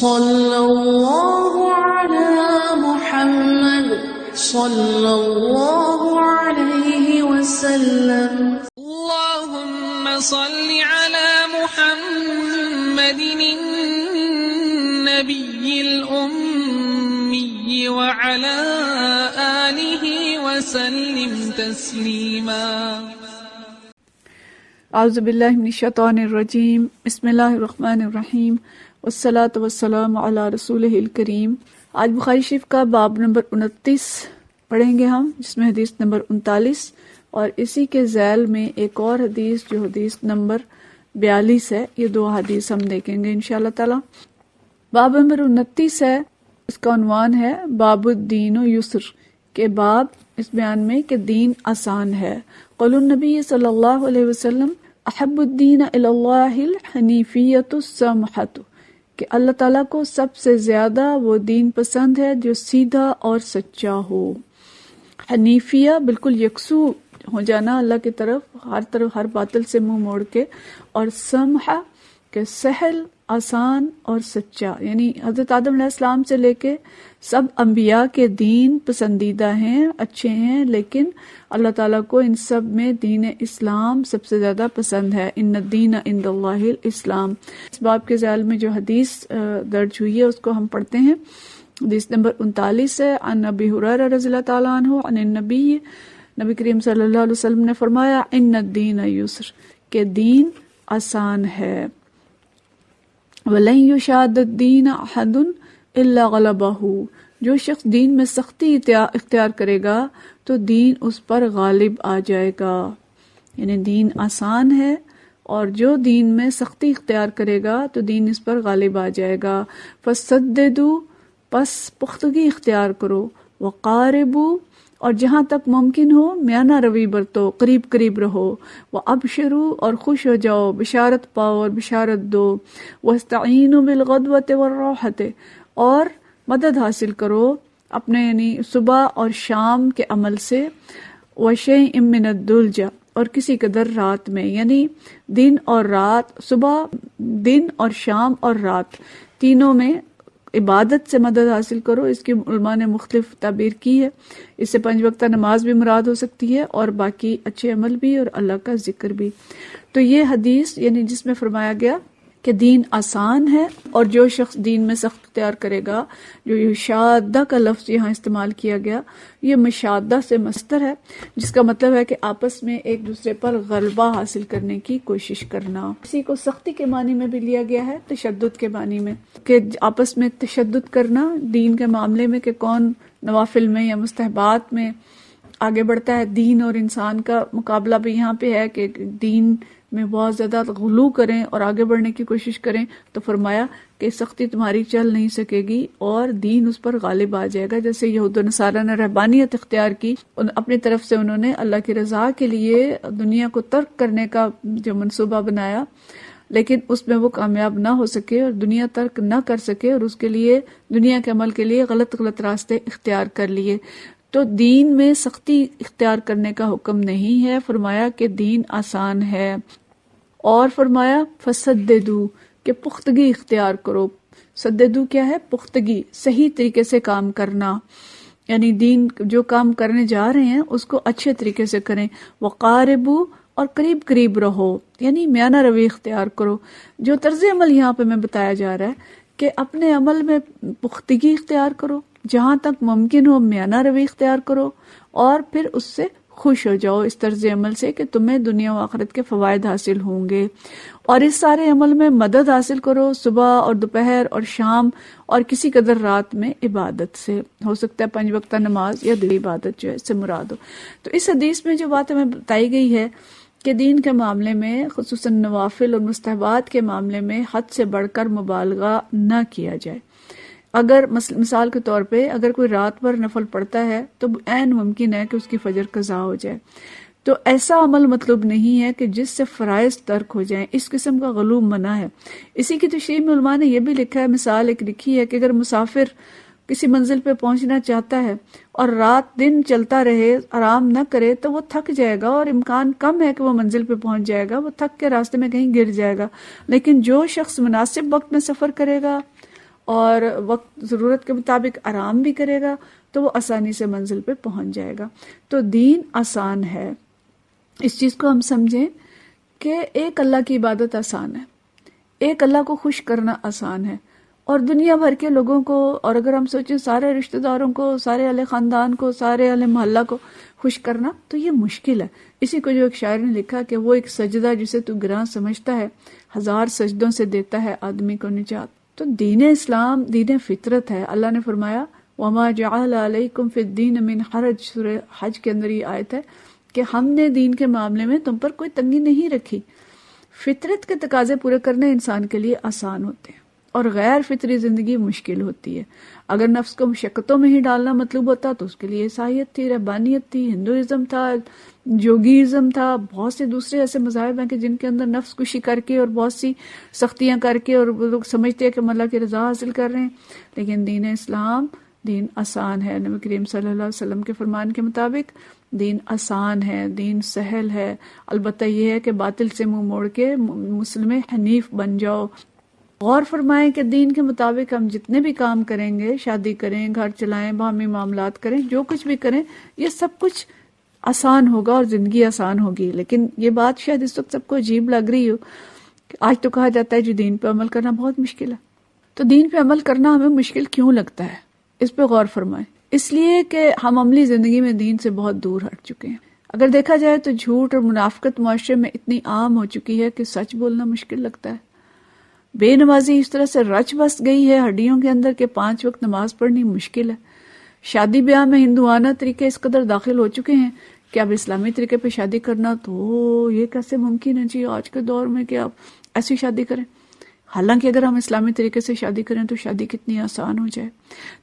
صلی اللہ علی محمد صلی اللہ علیہ وسلم. اللهم صل على محمد النبي الأمي وعلى آله وسلم تسليما. اعوذ باللہ من الشیطان الرجیم. بسم اللہ الرحمن الرحیم والصلاة والسلام علی رسولہ الکریم. آج بخاری شریف کا باب نمبر 29 پڑھیں گے ہم، جس میں حدیث نمبر 39 اور اسی کے ذیل میں ایک اور حدیث جو حدیث نمبر 42 ہے. یہ دو حدیث ہم دیکھیں گے انشاءاللہ تعالی. باب نمبر 29 ہے، اس کا عنوان ہے باب الدین و یسر، کہ باب اس بیان میں کہ دین آسان ہے. قول النبی صلی اللہ علیہ وسلم احب الدین الی اللہ الحنیفیۃ السمحۃ، کہ اللہ تعالیٰ کو سب سے زیادہ وہ دین پسند ہے جو سیدھا اور سچا ہو. حنیفیہ بالکل یکسو ہو جانا اللہ کی طرف ہر باطل سے منہ موڑ کے، اور سمحہ کہ سہل، آسان اور سچا. یعنی حضرت آدم علیہ السلام سے لے کے سب انبیاء کے دین پسندیدہ ہیں، اچھے ہیں، لیکن اللہ تعالیٰ کو ان سب میں دین اسلام سب سے زیادہ پسند ہے. ان الدین عند اللہ الاسلام. اس باب کے ذیل میں جو حدیث درج ہوئی ہے اس کو ہم پڑھتے ہیں. حدیث نمبر 39 ہے. عن ابی ہریرہ رضی اللہ تعالیٰ عنہ عن النبی، نبی کریم صلی اللہ علیہ وسلم نے فرمایا ان الدین یسر، کہ دین آسان ہے. وَلَن يُشَادَ الدِّينَ أَحَدٌ إِلَّا غَلَبَهُ، جو شخص دین میں سختی اختیار کرے گا تو دین اس پر غالب آ جائے گا. یعنی دین آسان ہے اور جو دین میں سختی اختیار کرے گا تو دین اس پر غالب آ جائے گا. فَسَدِّدُوا، پس پختگی اختیار کرو. وَقَارِبُوا، اور جہاں تک ممکن ہو میانہ روی برتو، قریب قریب رہو. وَأَبْشِرُوا، اور خوش ہو جاؤ، بشارت پاؤ اور بشارت دو. وَاسْتَعِينُوا بِالْغَدْوَةِ وَالرَّوْحَةِ، اور مدد حاصل کرو اپنے یعنی صبح اور شام کے عمل سے. وَشَيْءٍ مِّنَ الدُّلْجَةِ، اور کسی قدر رات میں، یعنی دن اور رات، صبح، دن اور شام اور رات تینوں میں عبادت سے مدد حاصل کرو. اس کی علماء نے مختلف تعبیر کی ہے. اس سے 5 وقتہ نماز بھی مراد ہو سکتی ہے اور باقی اچھے عمل بھی اور اللہ کا ذکر بھی. تو یہ حدیث یعنی جس میں فرمایا گیا کہ دین آسان ہے اور جو شخص دین میں سخت اختیار کرے گا، جو یشادہ کا لفظ یہاں استعمال کیا گیا، یہ مشادہ سے مصدر ہے، جس کا مطلب ہے کہ آپس میں ایک دوسرے پر غلبہ حاصل کرنے کی کوشش کرنا. اسی کو سختی کے معنی میں بھی لیا گیا ہے، تشدد کے معنی میں، کہ آپس میں تشدد کرنا دین کے معاملے میں، کہ کون نوافل میں یا مستحبات میں آگے بڑھتا ہے. دین اور انسان کا مقابلہ بھی یہاں پہ ہے کہ دین میں بہت زیادہ غلو کریں اور آگے بڑھنے کی کوشش کریں، تو فرمایا کہ سختی تمہاری چل نہیں سکے گی اور دین اس پر غالب آ جائے گا. جیسے یہود و نصارہ نے رہبانیت اختیار کی، اپنی طرف سے انہوں نے اللہ کی رضا کے لیے دنیا کو ترک کرنے کا جو منصوبہ بنایا، لیکن اس میں وہ کامیاب نہ ہو سکے اور دنیا ترک نہ کر سکے، اور اس کے لیے دنیا کے عمل کے لیے غلط راستے اختیار کر لیے. تو دین میں سختی اختیار کرنے کا حکم نہیں ہے، فرمایا کہ دین آسان ہے. اور فرمایا فسددو، کہ پختگی اختیار کرو. سددو کیا ہے؟ پختگی، صحیح طریقے سے کام کرنا، یعنی دین جو کام کرنے جا رہے ہیں اس کو اچھے طریقے سے کریں. وقاربو، اور قریب قریب رہو، یعنی میانہ روی اختیار کرو. جو طرز عمل یہاں پہ میں بتایا جا رہا ہے کہ اپنے عمل میں پختگی اختیار کرو، جہاں تک ممکن ہو میانہ روی اختیار کرو، اور پھر اس سے خوش ہو جاؤ اس طرز عمل سے کہ تمہیں دنیا و آخرت کے فوائد حاصل ہوں گے. اور اس سارے عمل میں مدد حاصل کرو صبح اور دوپہر اور شام اور کسی قدر رات میں عبادت سے. ہو سکتا ہے 5 وقتہ نماز یا دلی عبادت جو ہے اس سے مراد ہو. تو اس حدیث میں جو بات ہمیں بتائی گئی ہے کہ دین کے معاملے میں، خصوصاً نوافل اور مستحبات کے معاملے میں حد سے بڑھ کر مبالغہ نہ کیا جائے. اگر مثال کے طور پہ اگر کوئی رات بھر نفل پڑھتا ہے تو عین ممکن ہے کہ اس کی فجر قضا ہو جائے. تو ایسا عمل مطلوب نہیں ہے کہ جس سے فرائض ترک ہو جائیں، اس قسم کا غلو منع ہے. اسی کی تشریح میں علماء نے یہ بھی لکھا ہے، مثال ایک لکھی ہے کہ اگر مسافر کسی منزل پہ پہنچنا چاہتا ہے اور رات دن چلتا رہے، آرام نہ کرے، تو وہ تھک جائے گا اور امکان کم ہے کہ وہ منزل پہ پہنچ جائے گا، وہ تھک کے راستے میں کہیں گر جائے گا. لیکن جو شخص مناسب وقت میں سفر کرے گا اور وقت ضرورت کے مطابق آرام بھی کرے گا تو وہ آسانی سے منزل پہ پہنچ جائے گا. تو دین آسان ہے. اس چیز کو ہم سمجھیں کہ ایک اللہ کی عبادت آسان ہے, ایک اللہ کو خوش کرنا آسان ہے, اور دنیا بھر کے لوگوں کو, اور اگر ہم سوچیں سارے رشتہ داروں کو, سارے اہل خاندان کو, سارے اہل محلہ کو خوش کرنا تو یہ مشکل ہے. اسی کو جو ایک شاعر نے لکھا کہ وہ ایک سجدہ جسے تو گراں سمجھتا ہے 1000 سجدوں سے دیتا ہے آدمی کو نجات. تو دین اسلام دین فطرت ہے. اللہ نے فرمایا وَمَا جَعَلَ عَلَيْكُمْ فِي الدِّينِ مِنْ حَرَجٍ, سورہ حج کے اندر یہ آیت ہے کہ ہم نے دین کے معاملے میں تم پر کوئی تنگی نہیں رکھی. فطرت کے تقاضے پورے کرنے انسان کے لیے آسان ہوتے ہیں اور غیر فطری زندگی مشکل ہوتی ہے. اگر نفس کو مشقتوں میں ہی ڈالنا مطلوب ہوتا تو اس کے لیے عیسائیت تھی, رہبانیت تھی, ہندوازم تھا, جوگیزم تھا, بہت سے دوسرے ایسے مذاہب ہیں کہ جن کے اندر نفس کشی کر کے اور بہت سی سختیاں کر کے اور لوگ سمجھتے ہیں کہ ہم اللہ کی رضا حاصل کر رہے ہیں. لیکن دین اسلام دین آسان ہے. نبی کریم صلی اللہ علیہ وسلم کے فرمان کے مطابق دین آسان ہے, دین سہل ہے. البتہ یہ ہے کہ باطل سے منہ موڑ کے مسلم حنیف بن جاؤ. غور فرمائیں کہ دین کے مطابق ہم جتنے بھی کام کریں گے, شادی کریں, گھر چلائیں, باہمی معاملات کریں, جو کچھ بھی کریں, یہ سب کچھ آسان ہوگا اور زندگی آسان ہوگی. لیکن یہ بات شاید اس وقت سب کو عجیب لگ رہی ہو کہ آج تو کہا جاتا ہے جو دین پہ عمل کرنا بہت مشکل ہے. تو دین پہ عمل کرنا ہمیں مشکل کیوں لگتا ہے, اس پہ غور فرمائیں. اس لیے کہ ہم عملی زندگی میں دین سے بہت دور ہٹ چکے ہیں. اگر دیکھا جائے تو جھوٹ اور منافقت معاشرے میں اتنی عام ہو چکی ہے کہ سچ بولنا مشکل لگتا ہے. بے نمازی اس طرح سے رچ بس گئی ہے ہڈیوں کے اندر کہ 5 وقت نماز پڑھنی مشکل ہے. شادی بیاہ میں ہندوانہ طریقے اس قدر داخل ہو چکے ہیں کہ اب اسلامی طریقے پہ شادی کرنا تو یہ کیسے ممکن ہے جی آج کے دور میں کہ آپ ایسی شادی کریں. حالانکہ اگر ہم اسلامی طریقے سے شادی کریں تو شادی کتنی آسان ہو جائے.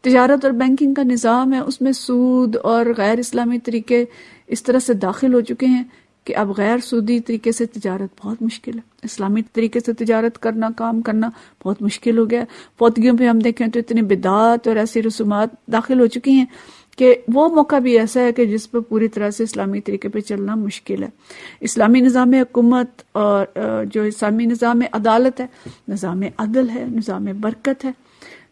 تجارت اور بینکنگ کا نظام ہے, اس میں سود اور غیر اسلامی طریقے اس طرح سے داخل ہو چکے ہیں کہ اب غیر سودی طریقے سے تجارت بہت مشکل ہے. اسلامی طریقے سے تجارت کرنا, کام کرنا بہت مشکل ہو گیا. پودگیوں پہ ہم دیکھیں تو اتنی بدعات اور ایسی رسومات داخل ہو چکی ہیں کہ وہ موقع بھی ایسا ہے کہ جس پہ پوری طرح سے اسلامی طریقے پہ چلنا مشکل ہے. اسلامی نظام حکومت اور جو اسلامی نظام عدالت ہے, نظام عدل ہے, نظام برکت ہے,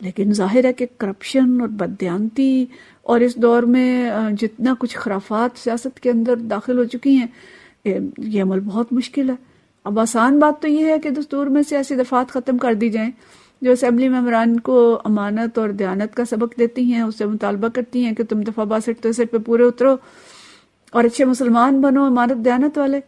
لیکن ظاہر ہے کہ کرپشن اور بددیانتی اور اس دور میں جتنا کچھ خرافات سیاست کے اندر داخل ہو چکی ہیں, یہ عمل بہت مشکل ہے. اب آسان بات تو یہ ہے کہ دستور میں سیاسی دفعات ختم کر دی جائیں جو اسمبلی ممبران کو امانت اور دیانت کا سبق دیتی ہیں, اس سے مطالبہ کرتی ہیں کہ تم دفعہ 62-63 پہ پورے اترو اور اچھے مسلمان بنو, امانت دیانت والے.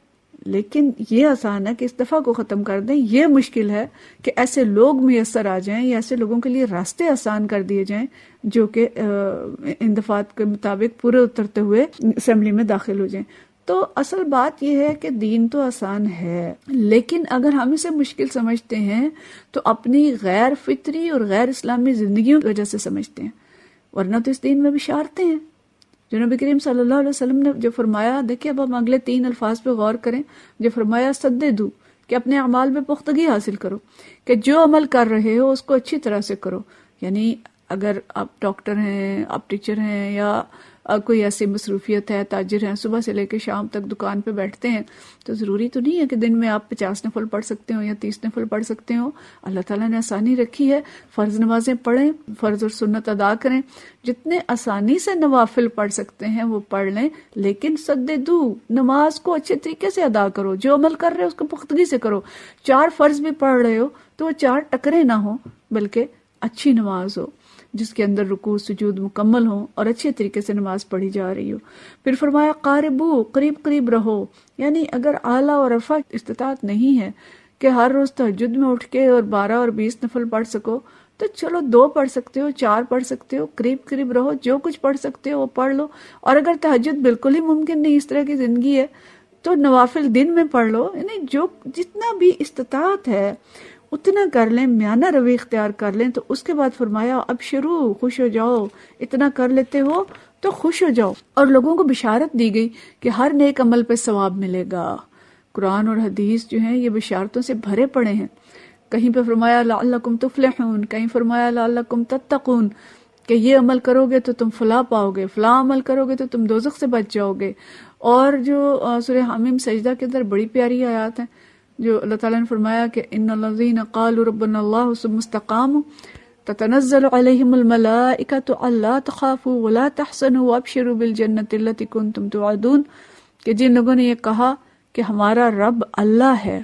لیکن یہ آسان ہے کہ اس دفعہ کو ختم کر دیں. یہ مشکل ہے کہ ایسے لوگ میسر آ جائیں یا ایسے لوگوں کے لیے راستے آسان کر دیے جائیں جو کہ ان دفعات کے مطابق پورے اترتے ہوئے اسمبلی میں داخل ہو جائیں. تو اصل بات یہ ہے کہ دین تو آسان ہے, لیکن اگر ہم اسے مشکل سمجھتے ہیں تو اپنی غیر فطری اور غیر اسلامی زندگیوں کی وجہ سے سمجھتے ہیں, ورنہ تو اس دین میں بشارتیں ہیں. جو نبی کریم صلی اللہ علیہ وسلم نے جو فرمایا, دیکھیں اب ہم اگلے 3 الفاظ پہ غور کریں. جو فرمایا سددو, کہ اپنے اعمال میں پختگی حاصل کرو, کہ جو عمل کر رہے ہو اس کو اچھی طرح سے کرو. یعنی اگر آپ ڈاکٹر ہیں, آپ ٹیچر ہیں, یا کوئی ایسی مصروفیت ہے, تاجر ہیں, صبح سے لے کے شام تک دکان پہ بیٹھتے ہیں, تو ضروری تو نہیں ہے کہ دن میں آپ 50 نفل پڑھ سکتے ہو یا 30 نفل پڑھ سکتے ہو. اللہ تعالیٰ نے آسانی رکھی ہے, فرض نمازیں پڑھیں, فرض اور سنت ادا کریں, جتنے آسانی سے نوافل پڑھ سکتے ہیں وہ پڑھ لیں, لیکن سددو, نماز کو اچھے طریقے سے ادا کرو. جو عمل کر رہے ہو اس کو پختگی سے کرو. 4 فرض بھی پڑھ رہے ہو تو وہ 4 ٹکرے نہ ہوں, بلکہ اچھی نماز ہو جس کے اندر رکوع سجود مکمل ہوں اور اچھے طریقے سے نماز پڑھی جا رہی ہو. پھر فرمایا قاربو, قریب قریب رہو. یعنی اگر اعلیٰ اور رفع استطاعت نہیں ہے کہ ہر روز تہجد میں اٹھ کے اور 12 اور 20 نفل پڑھ سکو, تو چلو 2 پڑھ سکتے ہو, 4 پڑھ سکتے ہو, قریب قریب رہو, جو کچھ پڑھ سکتے ہو وہ پڑھ لو. اور اگر تہجد بالکل ہی ممکن نہیں, اس طرح کی زندگی ہے, تو نوافل دن میں پڑھ لو. یعنی جو جتنا بھی استطاعت ہے اتنا کر لیں, میانہ روی اختیار کر لیں. تو اس کے بعد فرمایا اب شروع, خوش ہو جاؤ, اتنا کر لیتے ہو تو خوش ہو جاؤ. اور لوگوں کو بشارت دی گئی کہ ہر نیک عمل پہ ثواب ملے گا. قرآن اور حدیث جو ہیں یہ بشارتوں سے بھرے پڑے ہیں. کہیں پہ فرمایا لعلکم تفلحون, کہیں فرمایا لعلکم تتقون, کہ یہ عمل کرو گے تو تم فلاح پاؤ گے, فلاں عمل کرو گے تو تم دوزخ سے بچ جاؤ گے. اور جو سورہ حامیم سجدہ کے اندر بڑی پیاری آیات ہیں جو اللہ تعالیٰ نے فرمایا کہ ان الذین قالوا ربنا اللہ ثم استقاموا, تتنزل علیہم الملائکۃ الا تخافوا ولا تحزنوا وابشروا بالجنۃ التی کنتم توعدون، کہ جن لوگوں نے یہ کہا کہ ہمارا رب اللہ ہے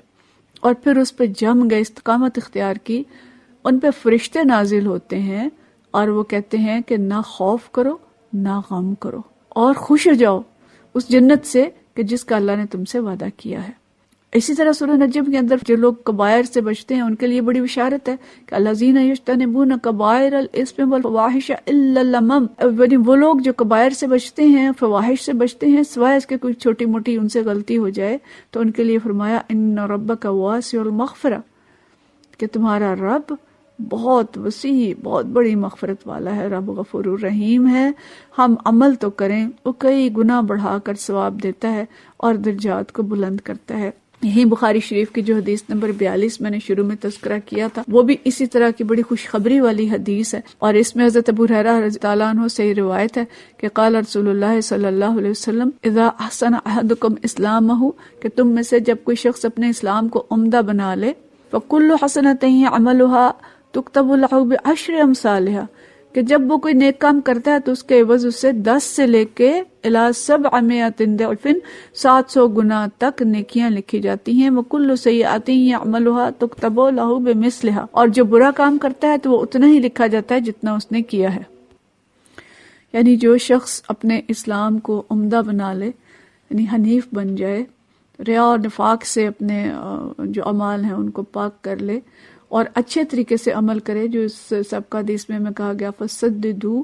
اور پھر اس پہ جم گئے، استقامت اختیار کی، ان پہ فرشتے نازل ہوتے ہیں اور وہ کہتے ہیں کہ نہ خوف کرو نہ غم کرو اور خوش ہو جاؤ اس جنت سے کہ جس کا اللہ نے تم سے وعدہ کیا ہے۔ اسی طرح سورہ نجم کے اندر جو لوگ کبائر سے بچتے ہیں ان کے لیے بڑی بشارت ہے کہ الذین یجتنبون کبائر الاسم والفواحش الا اللمم، یعنی وہ لوگ جو کبائر سے بچتے ہیں، فواحش سے بچتے ہیں، سوائے اس کے کوئی چھوٹی موٹی ان سے غلطی ہو جائے، تو ان کے لیے فرمایا ان ربک واسع المغفرہ، کہ تمہارا رب بہت وسیع، بہت بڑی مغفرت والا ہے، رب غفور الرحیم ہے۔ ہم عمل تو کریں، وہ کئی گنا بڑھا کر ثواب دیتا ہے اور درجات کو بلند کرتا ہے۔ یہی بخاری شریف کی جو حدیث نمبر 42 میں نے شروع میں تذکرہ کیا تھا، وہ بھی اسی طرح کی بڑی خوشخبری والی حدیث ہے، اور اس میں حضرت ابو ہریرہ رضی اللہ عنہ سے روایت ہے کہ قال رسول اللہ صلی اللہ علیہ وسلم اذا احسن احدکم اسلامہ، کہ تم میں سے جب کوئی شخص اپنے اسلام کو عمدہ بنا لے، فکل حسنۃ عملها تکتب له بعشر امثالها، کہ جب وہ کوئی نیک کام کرتا ہے تو اس کے عوض اسے 10 سے لے کے الی 700 ضعف 700 گنا تک نیکیاں لکھی جاتی ہیں۔ وکل سیئۃ یعملها تکتب له بمثلها، اور جو برا کام کرتا ہے تو وہ اتنا ہی لکھا جاتا ہے جتنا اس نے کیا ہے۔ یعنی جو شخص اپنے اسلام کو عمدہ بنا لے، یعنی حنیف بن جائے، ریا اور نفاق سے اپنے جو اعمال ہیں ان کو پاک کر لے اور اچھے طریقے سے عمل کرے، جو اس سب کا حدیث میں کہا گیا فسددو،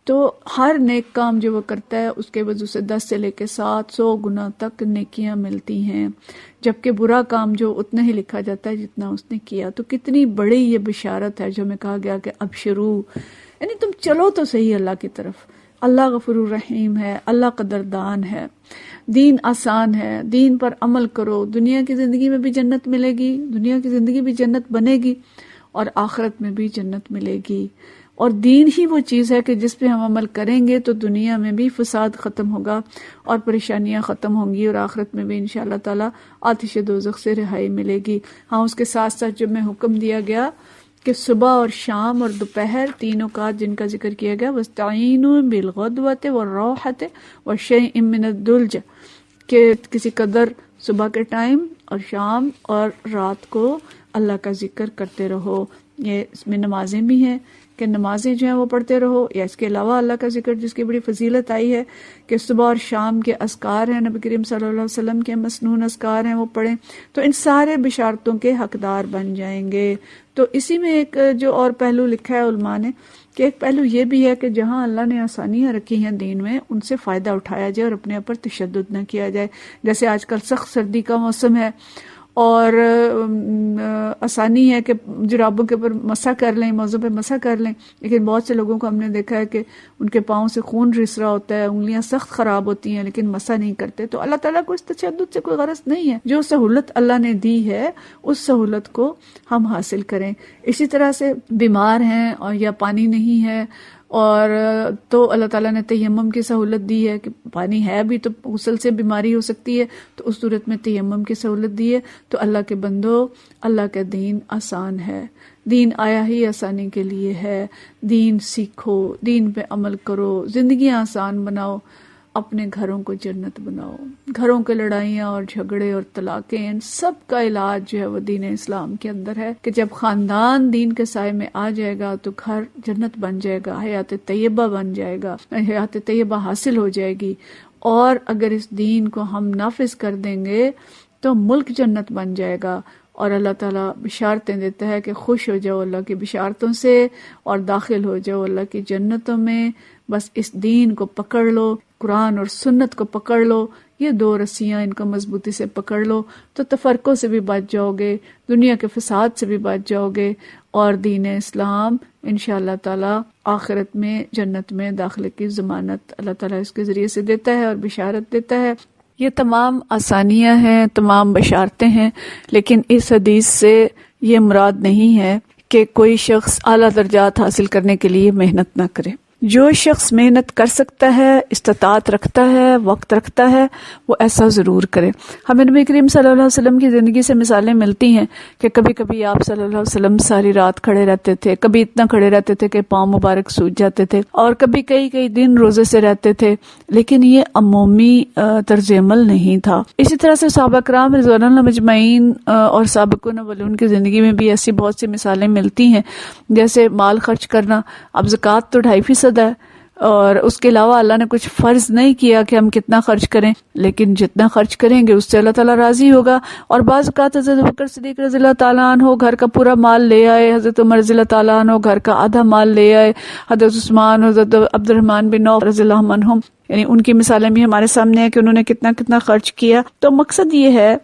تو ہر نیک کام جو وہ کرتا ہے اس کے وجہ سے 10 سے لے کے 700 گنا تک نیکیاں ملتی ہیں، جبکہ برا کام جو اتنا ہی لکھا جاتا ہے جتنا اس نے کیا۔ تو کتنی بڑی یہ بشارت ہے جو ہمیں کہا گیا کہ ابشرو، یعنی تم چلو تو صحیح اللہ کی طرف۔ اللہ غفور الرحیم ہے، اللہ قدردان ہے، دین آسان ہے، دین پر عمل کرو، دنیا کی زندگی میں بھی جنت ملے گی، دنیا کی زندگی بھی جنت بنے گی اور آخرت میں بھی جنت ملے گی۔ اور دین ہی وہ چیز ہے کہ جس پہ ہم عمل کریں گے تو دنیا میں بھی فساد ختم ہوگا اور پریشانیاں ختم ہوں گی، اور آخرت میں بھی انشاءاللہ تعالی آتش دوزخ سے رہائی ملے گی۔ ہاں، اس کے ساتھ ساتھ جو میں حکم دیا گیا کہ صبح اور شام اور دوپہر تین اوقات جن کا ذکر کیا گیا، وَاسْتَعِينُوا بِالْغَدْوَةِ وَالرَّوْحَةِ وَشَيْءٍ مِّنَ الدُّلْجِ، کہ کسی قدر صبح کے ٹائم اور شام اور رات کو اللہ کا ذکر کرتے رہو۔ یہ اس میں نمازیں بھی ہیں کہ نمازیں جو ہیں وہ پڑھتے رہو، یا اس کے علاوہ اللہ کا ذکر جس کی بڑی فضیلت آئی ہے کہ صبح اور شام کے اذکار ہیں، نبی کریم صلی اللہ علیہ وسلم کے مسنون اذکار ہیں، وہ پڑھیں تو ان سارے بشارتوں کے حقدار بن جائیں گے۔ تو اسی میں ایک جو اور پہلو لکھا ہے علماء نے کہ ایک پہلو یہ بھی ہے کہ جہاں اللہ نے آسانیاں رکھی ہیں دین میں، ان سے فائدہ اٹھایا جائے اور اپنے اوپر تشدد نہ کیا جائے۔ جیسے آج کل سخت سردی کا موسم ہے اور آسانی ہے کہ جرابوں کے اوپر مسح کر لیں، موزوں پہ مسح کر لیں، لیکن بہت سے لوگوں کو ہم نے دیکھا ہے کہ ان کے پاؤں سے خون رس رہا ہوتا ہے، انگلیاں سخت خراب ہوتی ہیں لیکن مسح نہیں کرتے۔ تو اللہ تعالیٰ کو اس تشدد سے کوئی غرض نہیں ہے، جو سہولت اللہ نے دی ہے اس سہولت کو ہم حاصل کریں۔ اسی طرح سے بیمار ہیں اور یا پانی نہیں ہے اور تو اللہ تعالیٰ نے تیمم کی سہولت دی ہے کہ پانی ہے بھی تو غسل سے بیماری ہو سکتی ہے، تو اس صورت میں تیمم کی سہولت دی ہے۔ تو اللہ کے بندو، اللہ کا دین آسان ہے، دین آیا ہی آسانی کے لیے ہے۔ دین سیکھو، دین پہ عمل کرو، زندگیاں آسان بناؤ، اپنے گھروں کو جنت بناؤ۔ گھروں کے لڑائیاں اور جھگڑے اور طلاقیں، ان سب کا علاج جو ہے وہ دین اسلام کے اندر ہے کہ جب خاندان دین کے سائے میں آ جائے گا تو گھر جنت بن جائے گا، حیات طیبہ بن جائے گا، حیات طیبہ حاصل ہو جائے گی۔ اور اگر اس دین کو ہم نافذ کر دیں گے تو ملک جنت بن جائے گا۔ اور اللہ تعالیٰ بشارتیں دیتا ہے کہ خوش ہو جاؤ اللہ کی بشارتوں سے اور داخل ہو جاؤ اللہ کی جنتوں میں۔ بس اس دین کو پکڑ لو، قرآن اور سنت کو پکڑ لو، یہ دو رسیاں ان کو مضبوطی سے پکڑ لو تو تفرقوں سے بھی بچ جاؤ گے، دنیا کے فساد سے بھی بچ جاؤ گے، اور دین اسلام انشاءاللہ تعالی آخرت میں جنت میں داخلے کی ضمانت اللہ تعالیٰ اس کے ذریعے سے دیتا ہے اور بشارت دیتا ہے۔ یہ تمام آسانیاں ہیں، تمام بشارتیں ہیں، لیکن اس حدیث سے یہ مراد نہیں ہے کہ کوئی شخص اعلیٰ درجات حاصل کرنے کے لیے محنت نہ کرے۔ جو شخص محنت کر سکتا ہے، استطاعت رکھتا ہے، وقت رکھتا ہے، وہ ایسا ضرور کرے۔ ہمیں نبی کریم صلی اللہ علیہ وسلم کی زندگی سے مثالیں ملتی ہیں کہ کبھی کبھی آپ صلی اللہ علیہ وسلم ساری رات کھڑے رہتے تھے، کبھی اتنا کھڑے رہتے تھے کہ پاؤں مبارک سوج جاتے تھے، اور کبھی کئی دن روزے سے رہتے تھے، لیکن یہ عمومی طرز عمل نہیں تھا۔ اسی طرح سے صحابہ کرام رضوان اللہ مجمعین اور سابقون اولون کی زندگی میں بھی ایسی بہت سی مثالیں ملتی ہیں، جیسے مال خرچ کرنا۔ اب زکوٰۃ تو 2.5% ہے، اور اس کے علاوہ اللہ نے کچھ فرض نہیں کیا کہ ہم کتنا خرچ کریں، لیکن جتنا خرچ کریں گے اس سے اللہ تعالیٰ راضی ہوگا۔ اور بعض اوقات حضرت بکر صدیق رضی اللہ تعالیٰ عنہ گھر کا پورا مال لے آئے، حضرت عمر رضی اللہ تعالیٰ عنہ گھر کا آدھا مال لے آئے، حضرت عثمان، حضرت عبد الرحمن بن عوف رضی اللہ عنہم، یعنی ان کی مثالیں بھی ہمارے سامنے ہیں کہ انہوں نے کتنا خرچ کیا۔ تو مقصد یہ ہے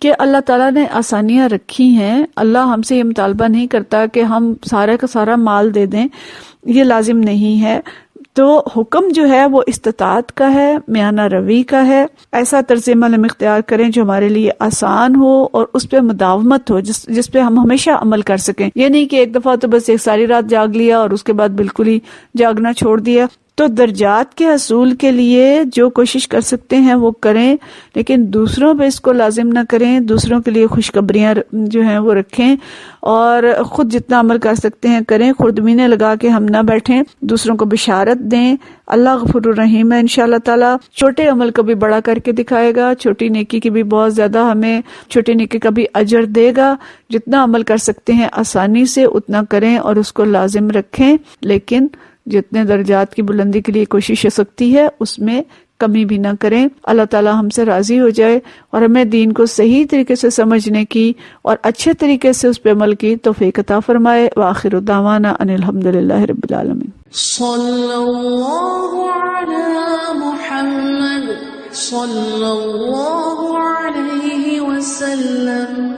کہ اللہ تعالیٰ نے آسانیاں رکھی ہیں، اللہ ہم سے یہ مطالبہ نہیں کرتا کہ ہم سارا کا سارا مال دے دیں، یہ لازم نہیں ہے۔ تو حکم جو ہے وہ استطاعت کا ہے، میانہ روی کا ہے۔ ایسا طرز عمل ہم اختیار کریں جو ہمارے لیے آسان ہو اور اس پہ مداومت ہو، جس پہ ہم ہمیشہ عمل کر سکیں۔ یہ نہیں کہ ایک دفعہ تو بس ایک ساری رات جاگ لیا اور اس کے بعد بالکل ہی جاگنا چھوڑ دیا۔ تو درجات کے حصول کے لیے جو کوشش کر سکتے ہیں وہ کریں، لیکن دوسروں پہ اس کو لازم نہ کریں، دوسروں کے لیے خوشخبریاں جو ہیں وہ رکھیں، اور خود جتنا عمل کر سکتے ہیں کریں، خردمینے لگا کے ہم نہ بیٹھیں، دوسروں کو بشارت دیں۔ اللہ غفور الرحیم ہے انشاءاللہ تعالی، چھوٹے عمل کو بھی بڑا کر کے دکھائے گا، چھوٹی نیکی کی بھی بہت زیادہ ہمیں چھوٹی نیکی کا بھی اجر دے گا۔ جتنا عمل کر سکتے ہیں آسانی سے اتنا کریں اور اس کو لازم رکھیں، لیکن جتنے درجات کی بلندی کے لیے کوشش ہو سکتی ہے اس میں کمی بھی نہ کریں۔ اللہ تعالی ہم سے راضی ہو جائے اور ہمیں دین کو صحیح طریقے سے سمجھنے کی اور اچھے طریقے سے اس پہ عمل کی توفیق عطا فرمائے۔ وآخر دعوانا ان الحمدللہ رب العالمین۔ صلی اللہ علی محمد صلی اللہ علیہ وسلم۔